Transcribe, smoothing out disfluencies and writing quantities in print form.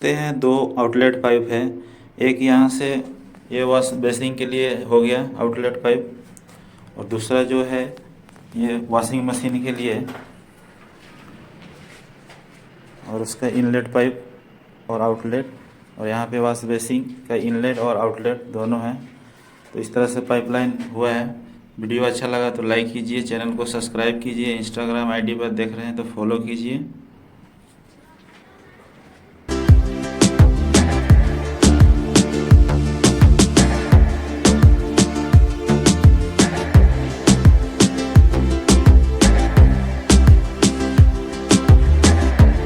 देखते हैं दो आउटलेट पाइप है। एक यहाँ से ये वॉश बेसिंग के लिए हो गया आउटलेट पाइप, और दूसरा जो है ये वॉशिंग मशीन के लिए, और उसका इनलेट पाइप और आउटलेट, और यहाँ पे वॉश बेसिंग का इनलेट और आउटलेट दोनों हैं। तो इस तरह से पाइपलाइन हुआ है। वीडियो अच्छा लगा तो लाइक कीजिए, चैनल को सब्सक्राइब कीजिए, इंस्टाग्राम आईडी पर देख रहे हैं तो फॉलो कीजिए।